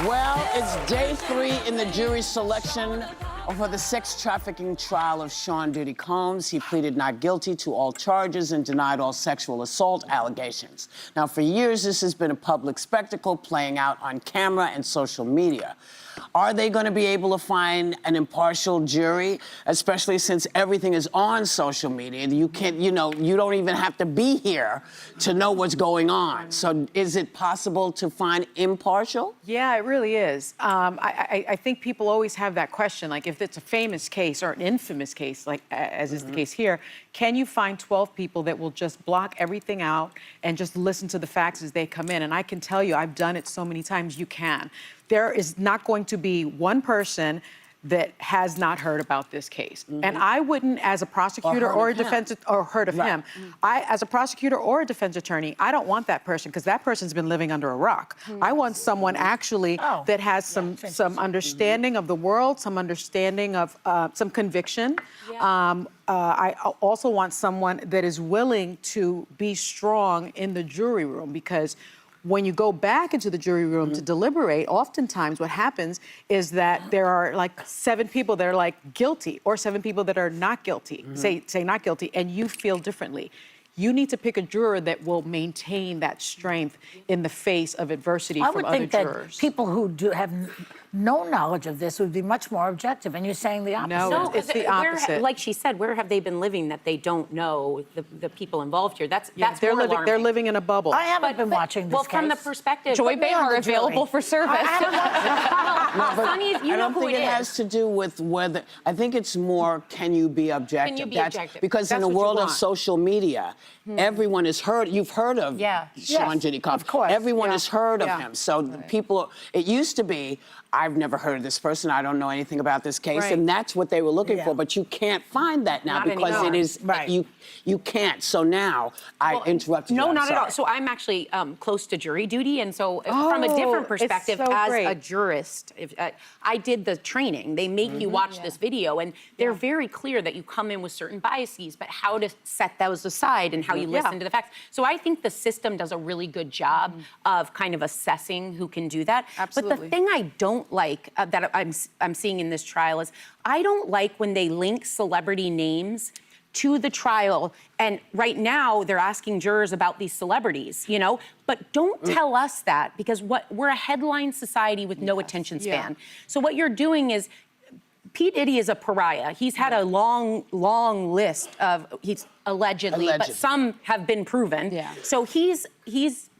Well, it's day 3 in the jury selection for the sex trafficking trial of Sean Diddy Combs. He pleaded not guilty to all charges and denied all sexual assault allegations. Now, for years, this has been a public spectacle playing out on camera and social media. Are they going to be able to find an impartial jury, especially since everything is on social media? You can't, you don't even have to be here to know what's going on. So is it possible to find impartial? Yeah, it really is. I think people always have that question, like if it's a famous case or an infamous case, like as is the case here, can you find 12 people that will just block everything out and just listen to the facts as they come in? And I can tell you, I've done it so many times, you can. There is not going to be one person that has not heard about this case. And I wouldn't, as a prosecutor or a defense, or heard of him, as a prosecutor or a defense attorney, I don't want that person, because that person's been living under a rock. I want someone actually that has some understanding of the world, some understanding of some conviction. I also want someone that is willing to be strong in the jury room, because when you go back into the jury room to deliberate, oftentimes what happens is that there are like 7 people that are like guilty, or 7 people that are not guilty, say not guilty, and you feel differently. You need to pick a juror that will maintain that strength in the face of adversity from other jurors. I would think that people who have no knowledge of this would be much more objective, and you're saying the opposite. No, it's the opposite. Like she said, where have they been living that they don't know the people involved here? That's they're more alarming. They're living in a bubble. I haven't been watching this Well, case. from the perspective... Joy Behar available for service. Sonny, you know who it is. It has to do with whether, I think it's more, can you be objective? Can you be objective? Because in That's the what you world of want. social media, everyone has heard, you've heard of Sean Diddy Combs. Of course. Everyone has heard of Yeah. him. So the people, it used to be, I've never heard of this person, I don't know anything about this case, and that's what they were looking for, but you can't find that now Not because anymore. it is, you can't. So now, I interrupted you. No, I'm not at sorry. all. So I'm actually close to jury duty, and so from a different perspective, so as great. a jurist, I did the training. They make you watch this video, and they're very clear that you come in with certain biases, but how to set those aside and how you listen to the facts. So I think the system does a really good job of kind of assessing who can do that. Absolutely. But the thing I don't like that I'm seeing in this trial is I don't like when they link celebrity names to the trial, and right now they're asking jurors about these celebrities, but don't tell us that, because we're a headline society with no attention span. So what you're doing is, P. Diddy is a pariah. He's had a long list of, he's allegedly, but some have been proven. So he's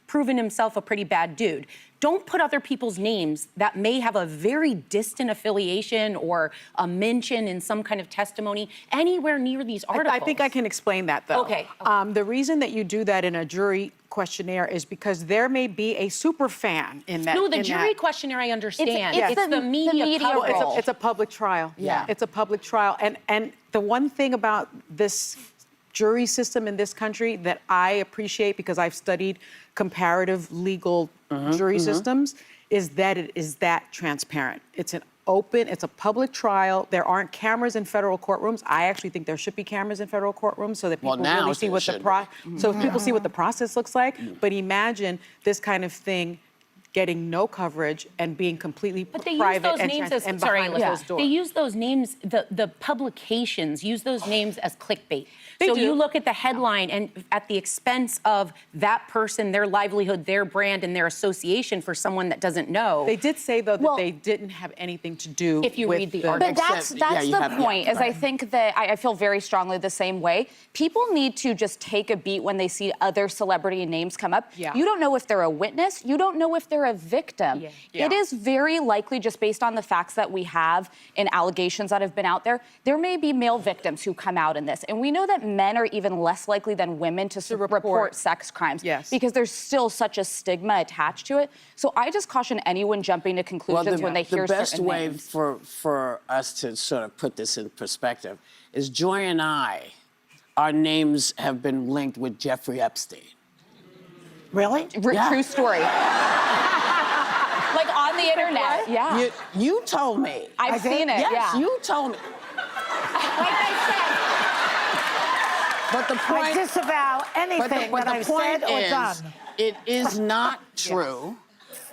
proven himself a pretty bad dude. Don't put other people's names that may have a very distant affiliation or a mention in some kind of testimony anywhere near these articles. I think I can explain that, though. Okay. The reason that you do that in a jury questionnaire is because there may be a super fan in that. No, the jury questionnaire, I understand. It's the media coverage. It's a public trial. Yeah. It's a public trial. And the one thing about this jury system in this country that I appreciate, because I've studied comparative legal jury systems, is that it is that transparent. It's a public trial. There aren't cameras in federal courtrooms. I actually think there should be cameras in federal courtrooms so that people really see what people see what the process looks like. But imagine this kind of thing getting no coverage and being completely private and behind closed doors. They use those names, the publications use those names as clickbait. They so do. you look at the headline, and at the expense of that person, their livelihood, their brand, and their association for someone that doesn't know. They did say, though, that they didn't have anything to do if you with read the article. But that's the point, is I think that I feel very strongly the same way. People need to just take a beat when they see other celebrity names come up. Yeah. You don't know if they're a witness. You don't know if they're a victim. Yeah. It is very likely, just based on the facts that we have and allegations that have been out there, there may be male victims who come out in this. And we know that men are even less likely than women to report sex crimes. Because there's still such a stigma attached to it. So I just caution anyone jumping to conclusions when they hear certain names. The best way for us to sort of put this in perspective is Joy and I, our names have been linked with Jeffrey Epstein. Really? True story. Like on the internet. Yeah. You told me. I've seen it. Yes, you told me. Like I said. But the point, I disavow anything that I've said or done. It is not true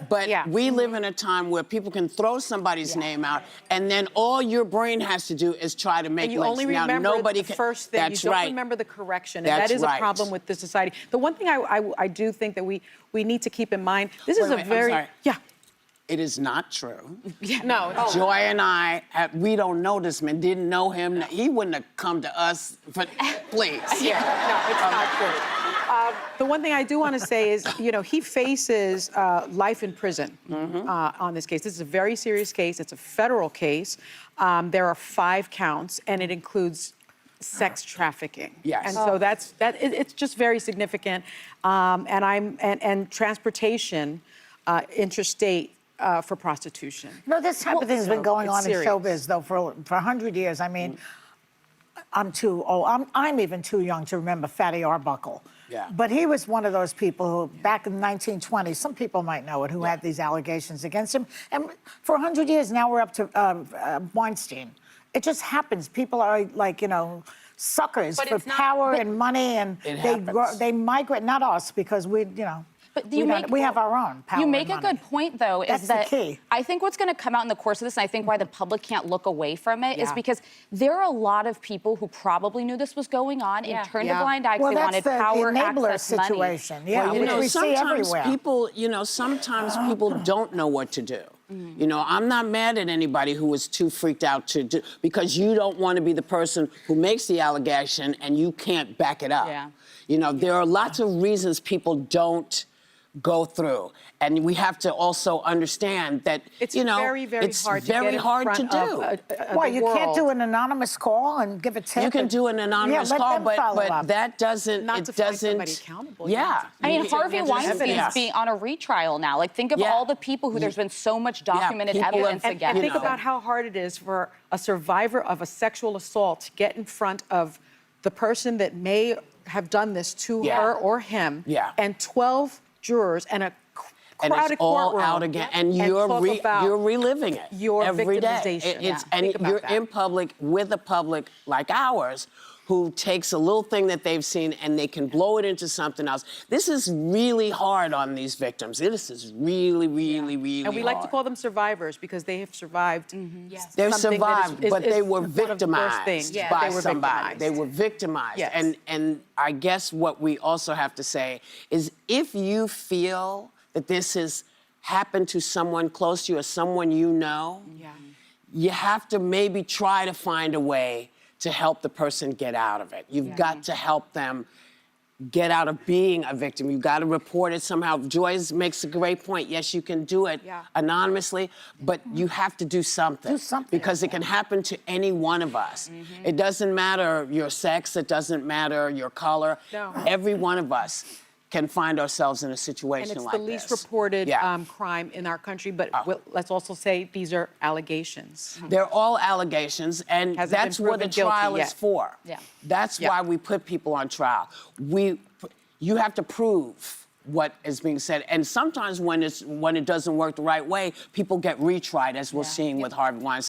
But Yeah. we live in a time where people can throw somebody's name out, and then all your brain has to do is try to make And you links. only Now, remember nobody the can, first thing. That's you don't right. remember the correction. And That's that is right. a problem with this society. The one thing I do think that we need to keep in mind, this is Wait, a I'm very... sorry. Yeah. It is not true. No. Joy and I, we don't know this man, didn't know him. He wouldn't have come to us, but please. Yeah, no, it's not true. The one thing I do want to say is, he faces life in prison on this case. This is a very serious case. It's a federal case. There are 5 counts, and it includes sex trafficking. Yes. And so it's just very significant. And transportation, interstate. For prostitution. This type of thing has been going it's on serious. in showbiz, though, for 100 years. I mean, I'm too old. I'm even too young to remember Fatty Arbuckle. Yeah. But he was one of those people who, back in the 1920s, some people might know it, who had these allegations against him. And for 100 years, now we're up to Weinstein. It just happens. People are like, suckers But for it's not- power and money, and It happens. they migrate, not us, because we have our own power. You make and a money. good point, though, That's is the that key. I think what's going to come out in the course of this, and I think why the public can't look away from it, is Yeah. because there are a lot of people who probably knew this was going on and turned a blind eye because Well, they that's wanted the power, enabler access, money. situation. Yeah, Well, which we see everywhere. sometimes people don't know what to do. I'm not mad at anybody who was too freaked out to do, because you don't want to be the person who makes the allegation and you can't back it up. Yeah. There are lots of reasons people don't go through, and we have to also understand that It's very, very it's hard to very get in hard to front do. of Why, the you can't world. do an anonymous call and give a tip? You can do an anonymous let call, them follow but up. that doesn't. Not it to find doesn't. somebody accountable, Yeah. yeah. I mean, You Harvey can't- Weinstein Yeah. is being on a retrial now. Like, think of Yeah. all the people who there's been so much documented people have- evidence And against. think about how hard it is for a survivor of a sexual assault to get in front of the person that may have done this to Yeah. her or him, Yeah. and 12 jurors and a And crowded it's all courtroom, out again, and talk about you're reliving it your every day. victimization. And Think about you're that. in public with a public like ours, who takes a little thing that they've seen and they can blow it into something else. This is really hard on these victims. This is really, really, really And we like to hard. call them survivors because they have survived. They've something that survived, is but they were one of the worst victimized things. Yeah, by they were somebody. victimized. They were victimized. Yes. And I guess what we also have to say is, if you feel that this has happened to someone close to you or someone you know, you have to maybe try to find a way to help the person get out of it. You've got to help them get out of being a victim. You've got to report it somehow. Joyce makes a great point. Yes, you can do it anonymously, but you have to do something. Do something. Because it can happen to any one of us. It doesn't matter your sex, it doesn't matter your color. No. Every one of us can find ourselves in a situation And it's like the this. least reported Yeah. crime in our country, but let's also say these are allegations. They're all allegations, and Hasn't been that's what the proven guilty trial is yet. for. Yeah. That's Yeah. why we put people on trial. You have to prove what is being said, and sometimes when it doesn't work the right way, people get retried, as we're seeing with Harvey Weinstein.